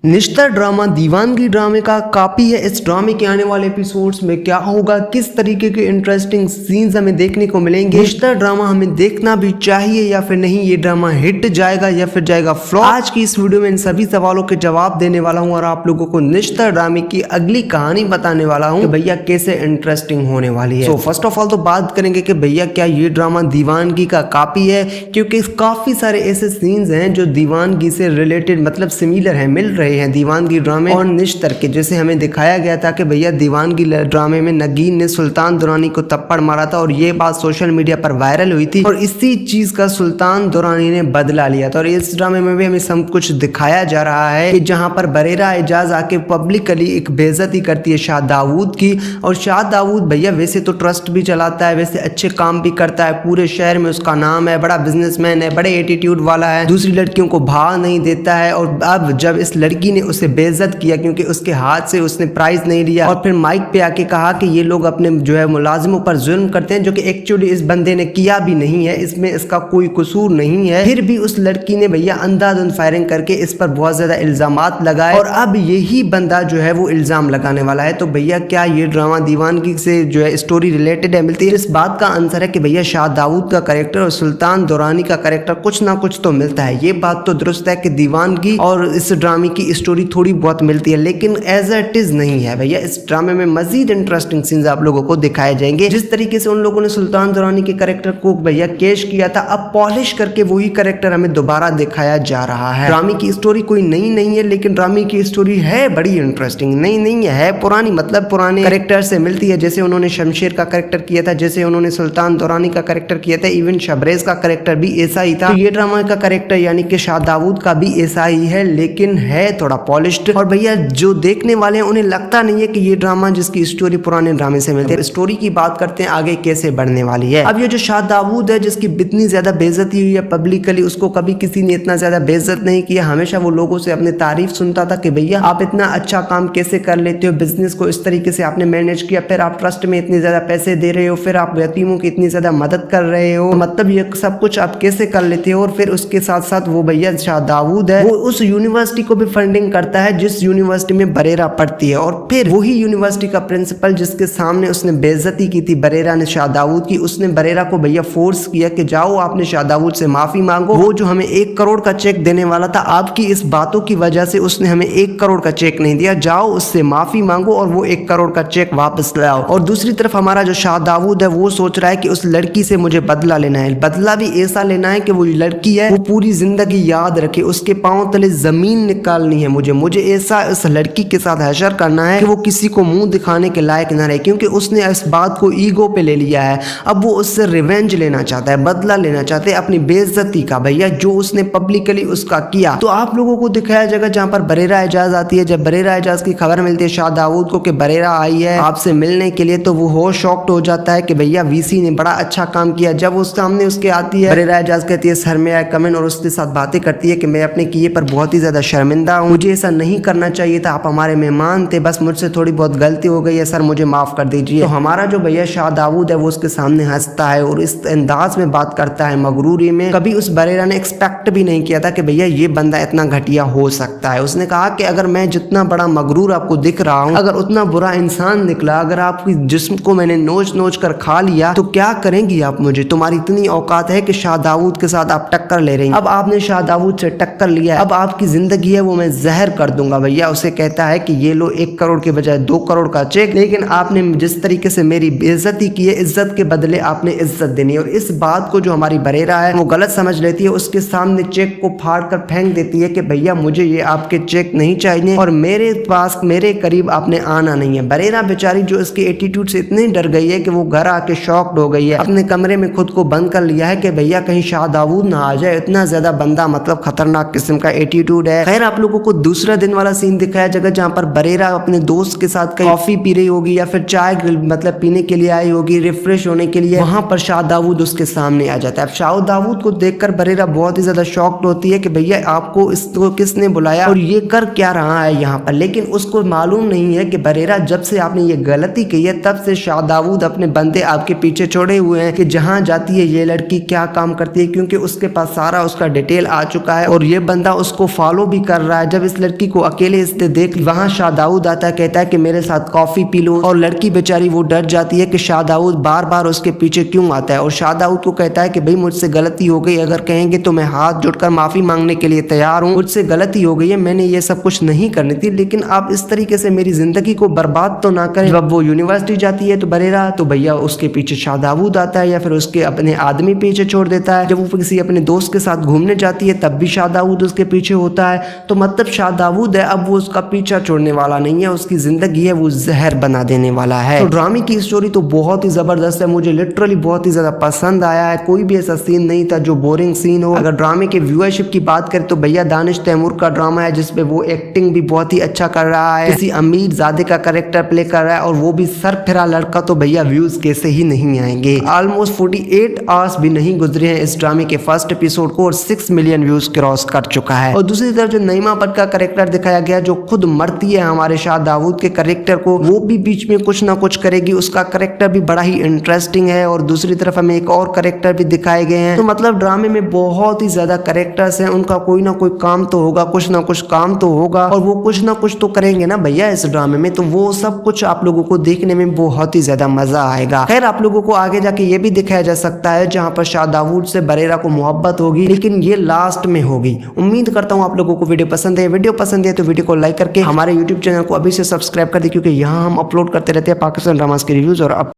Nishtar drama दीवानगी ड्रामे का कॉपी है। इस ड्रामे के आने वाले एपिसोड्स में क्या होगा, किस तरीके के इंटरेस्टिंग सीन्स हमें देखने को मिलेंगे, निश्तर ड्रामा हमें देखना भी चाहिए या फिर नहीं, ये ड्रामा हिट जाएगा या फिर जाएगा फ्लॉप। आज की इस वीडियो में इन सभी सवालों के जवाब देने वाला हूँ और आप लोगों को निश्तर ड्रामे की अगली कहानी बताने वाला हूँ कि भैया कैसे इंटरेस्टिंग होने वाली है। तो फर्स्ट ऑफ ऑल तो बात करेंगे कि भैया क्या ये ड्रामा दीवानगी का कॉपी है, क्योंकि काफी सारे ऐसे सीन्स हैं जो दीवानगी से रिलेटेड मतलब सिमिलर है, मिल रहे हैं दीवानगी ड्रामे और निश्तर के। जैसे हमें दिखाया गया था कि भैया दीवानगी ड्रामे में नगीन ने सुल्तान दुरानी को थप्पड़ मारा था और ये बात सोशल मीडिया पर वायरल हुई थी और इसी चीज का सुल्तान दुरानी ने बदला लिया था। और इस ड्रामे में भी हमें सब कुछ दिखाया जा रहा है कि जहां पर बरेरा एजाज आके पब्लिकली एक बेइज्जती करती है शाह दाऊद की। और शाह दाऊद भैया वैसे तो ट्रस्ट भी चलाता है, वैसे अच्छे काम भी करता है, पूरे शहर में उसका नाम है, बड़ा बिजनेसमैन है, बड़े एटीट्यूड वाला है, दूसरी लड़कियों को भाव नहीं देता है। और अब जब इस लड़की ने उसे बेइज्जत किया क्योंकि उसके हाथ से उसने प्राइज नहीं लिया और फिर माइक पे आके कहा कि ये लोग अपने जो है मुलाजिमों पर जुल्म करते हैं, जो कि एक्चुअली इस बंदे ने किया भी नहीं है, इसमें इसका कोई कसूर नहीं है, फिर भी उस लड़की ने भैया अंधाधुंध फायरिंग करके इस पर बहुत ज्यादा इल्जामात लगाए और अब यही बंदा जो है वो इल्जाम लगाने वाला है। तो भैया क्या ये ड्रामा दीवानगी से जो है स्टोरी रिलेटेड है, मिलती है? इस बात का आंसर है कि भैया शाह दाऊद का कैरेक्टर और सुल्तान दुरानी का कैरेक्टर कुछ ना कुछ तो मिलता है। ये बात तो दुरुस्त है कि दीवानगी और इस ड्रामे की स्टोरी थोड़ी बहुत मिलती है, लेकिन एज इट इज नहीं है भैया। इस ड्रामे में मजीद इंटरेस्टिंग सीन्स आप लोगों को दिखाए जाएंगे। जिस तरीके से उन लोगों ने सुल्तान दुरानी के कैरेक्टर को भैया केश किया था, अब पॉलिश करके वही कैरेक्टर हमें दोबारा दिखाया जा रहा है। ड्रामे की स्टोरी कोई नई नहीं है, लेकिन ड्रामे की स्टोरी है बड़ी इंटरेस्टिंग। नई नहीं है, पुरानी, मतलब पुराने कैरेक्टर से मिलती है। जैसे उन्होंने शमशेर का कैरेक्टर किया था, जैसे उन्होंने सुल्तान दुरानी का कैरेक्टर किया था, इवन शबरेज का कैरेक्टर भी ऐसा ही था। तो ये ड्रामा का कैरेक्टर यानी कि शाह दाऊद का भी ऐसा ही है, लेकिन है थोड़ा पॉलिश्ड। और भैया जो देखने वाले हैं उन्हें लगता नहीं है कि ये ड्रामा जिसकी स्टोरी पुराने ड्रामे से मिलती है। स्टोरी की बात करते हैं आगे कैसे बढ़ने वाली है। अब ये जो शाह दाऊद है जिसकी इतनी ज्यादा बेइज्जती हुई है पब्लिकली, उसको कभी किसी ने इतना ज्यादा बेइज्जत नहीं किया। हमेशा वो लोगों से अपने तारीफ सुनता था कि भैया आप इतना अच्छा काम कैसे कर लेते हो, बिजनेस को इस तरीके से आपने मैनेज किया, फिर आप ट्रस्ट में इतने ज्यादा पैसे दे रहे हो, फिर आप यतीमों की इतनी ज्यादा मदद कर रहे हो, मतलब ये सब कुछ आप कैसे कर लेते हो। और फिर उसके साथ साथ वो भैया शाह दाऊद है वो उस यूनिवर्सिटी को भी फंडिंग करता है जिस यूनिवर्सिटी में बरेरा पढ़ती है। और फिर वही यूनिवर्सिटी का प्रिंसिपल जिसके सामने उसने बेइज्जती की थी बरेरा ने शाह दाऊद की, उसने बरेरा को भैया फोर्स किया कि जाओ आपने शाह दाऊद से माफी मांगो, वो जो हमें 1 करोड़ का चेक देने वाला था, आपकी इस बातों की वजह से उसने हमें 1 करोड़ का चेक नहीं दिया, जाओ उससे माफी मांगो और वो 1 करोड़ का चेक वापस लाओ। और दूसरी तरफ हमारा जो शाह दाऊद है वो सोच रहा है कि उस लड़की से मुझे बदला लेना है, बदला भी ऐसा लेना है कि वो लड़की है वो पूरी जिंदगी याद रखे, उसके पांव तले जमीन निकालनी है मुझे ऐसा इस लड़की के साथ हशर करना है कि वो किसी को मुंह दिखाने के लायक ना रहे, क्योंकि उसने इस बात को ईगो पे ले लिया है। अब वो उससे रिवेंज लेना चाहता है, बदला लेना चाहते हैं अपनी बेइज्जती का भैया जो उसने पब्लिकली उसका किया। तो आप लोगों को दिखाया जाएगा जहां पर बरेरा एजाज आती है। जब बरेरा एजाज की खबर मिलती है शाह दाऊद को कि बरेरा आई है आपसे मिलने के लिए, तो वो हो शॉक्ड हो जाता है कि भैया वीसी ने बड़ा अच्छा काम किया। जब उस सामने उसके आती है, बरेरा एजाज कहती है सर में आए कमेंट और उसके साथ बातें करती है कि मैं अपने किए पर बहुत ही ज्यादा शर्मिंदा हूँ, मुझे ऐसा नहीं करना चाहिए था, आप हमारे मेहमान थे, बस मुझसे थोड़ी बहुत गलती हो गई है सर, मुझे माफ कर दीजिए। तो हमारा जो भैया शाह दाऊद है वो उसके सामने हंसता है और इस अंदाज में बात करता है मगरूरी में। कभी उस बरेरा ने एक्सपेक्ट भी नहीं किया था कि भैया ये बंदा इतना घटिया हो सकता है। उसने कहा कि अगर मैं जितना बड़ा मगरूर आपको दिख रहा हूँ, अगर उतना बुरा इंसान निकला, अगर आपकी जिस्म को मैंने नोच नोच कर खा लिया तो क्या करेंगी आप मुझे? तुम्हारी इतनी औकात है कि शाह दाऊद के साथ आप टक्कर ले रही हैं। अब आपने शाह दाऊद से टक्कर लिया, अब आपकी जिंदगी है वो मैं जहर कर दूंगा। भैया उसे कहता है कि ये लो 1 करोड़ के बजाय 2 करोड़ का चेक, लेकिन आपने जिस तरीके से मेरी बेइज्जती की है, इज्जत के बदले आपने इज्जत देनी है। और इस बात को जो हमारी बरेरा है वो गलत समझ लेती है, उसके सामने चेक को फाड़ कर फेंक देती है कि भैया मुझे ये आपके चेक नहीं चाहिए और मेरे पास मेरे करीब आपने आना नहीं है। बरेरा बेचारी जो इसके एटीट्यूड से इतनी डर गई है कि वो घर आके शॉक्ड हो गई है, अपने कमरे में खुद को बंद कर लिया है कि भैया कहीं शाह दाऊद ना आ जाए, इतना ज्यादा बंदा मतलब खतरनाक किस्म का एटीट्यूड है। खैर आप लोगों को दूसरा दिन वाला सीन दिखाया जगह जहाँ पर बरेरा अपने दोस्त के साथ कहीं कॉफी पी रही होगी या फिर चाय मतलब पीने के लिए आई होगी, रिफ्रेश होने के लिए, वहां पर शाह दाऊद उसके सामने आ जाता है। अब शाह दाऊद को देखकर बरेरा बहुत ही ज्यादा शॉक्ड होती है कि भैया आपको इसको किसने बुलाया और ये कर क्या रहा है यहाँ पर। लेकिन उसको मालूम नहीं है कि बरेरा जब से आपने ये गलती की है तब से शाह दाऊद अपने बंदे आपके पीछे छोड़े हुए हैं कि जहाँ जाती है ये लड़की क्या काम करती है, क्योंकि उसके पास सारा उसका डिटेल आ चुका है और ये बंदा उसको फॉलो भी कर रहा है। जब इस लड़की को अकेले इसने देख वहाँ शाहदाऊद आता है, कहता है कि मेरे साथ कॉफी पी लो, और लड़की बेचारी वो डर जाती है कि शाहदाऊद बार बार उसके पीछे क्यों आता है, और शाहदाऊद को कहता है कि भाई मुझसे गलती हो गई, अगर कहेंगे तो मैं हाथ जोड़कर माफी मांगने के लिए तैयार हूँ, मुझसे गलती हो गई है, मैंने ये सब कुछ नहीं करनी थी, लेकिन आप इस तरीके से मेरी जिंदगी को बर्बाद तो ना करें। जब वो यूनिवर्सिटी जाती है तो बरेरा, तो भैया उसके पीछे शाहदाऊद आता है या फिर उसके अपने आदमी पीछे छोड़ देता है। जब वो किसी अपने दोस्त के साथ घूमने जाती है तब भी शाहदाऊद उसके पीछे होता है। तो मतलब शाहदाऊद है अब वो उसका पीछा छोड़ने वाला नहीं है, उसकी जिंदगी है वो जहर बना देने वाला है। तो ड्रामे की स्टोरी तो बहुत ही जबरदस्त है, मुझे लिटरली बहुत ही ज्यादा पसंद आया है। कोई भी ऐसा सीन नहीं था जो बोरिंग सीन हो। अगर ड्रामे के व्यूअरशिप की बात करें तो भैया दानिश तैमूर का ड्रामा है जिसपे वो एक्टिंग भी बहुत ही अच्छा कर रहा है, किसी अमीर जादे का कैरेक्टर प्ले कर रहा है और वो भी सर फिरा लड़का, तो भैया व्यूज कैसे ही नहीं आएंगे। ऑलमोस्ट 48 आवर्स भी नहीं गुजरे हैं इस ड्रामे के फर्स्ट एपिसोड को और 6 मिलियन व्यूज क्रॉस कर चुका है। और दूसरी तरफ जो नईमा भट्ट का कैरेक्टर दिखाया गया जो खुद मरती है हमारे शाहदाऊद के कैरेक्टर को, वो भी बीच में कुछ ना कुछ करेगी, उसका कैरेक्टर भी बड़ा ही इंटरेस्टिंग है। और दूसरी तरफ हमें एक और कैरेक्टर भी दिखाए गए हैं। तो मतलब ड्रामे में बहुत ही ज्यादा कैरेक्टर्स हैं, उनका कोई ना कोई काम तो होगा, कुछ ना कुछ काम तो होगा और वो कुछ ना कुछ तो करेंगे ना भैया इस ड्रामे में, तो वो सब कुछ आप लोगों को देखने में बहुत ही ज्यादा मजा आएगा। खैर आप लोगों को आगे जाके ये भी दिखाया जा सकता है जहाँ पर शाहदाऊद से बरेरा को मोहब्बत होगी, लेकिन ये लास्ट में होगी। उम्मीद करता हूँ आप लोगों को वीडियो पसंद है। वीडियो पसंद है तो वीडियो को लाइक करके हमारे यूट्यूब चैनल को अभी से सब्सक्राइब कर दे, क्योंकि यहाँ हम अपलोड करते रहते हैं पाकिस्तान ड्रामास के रिव्यूज और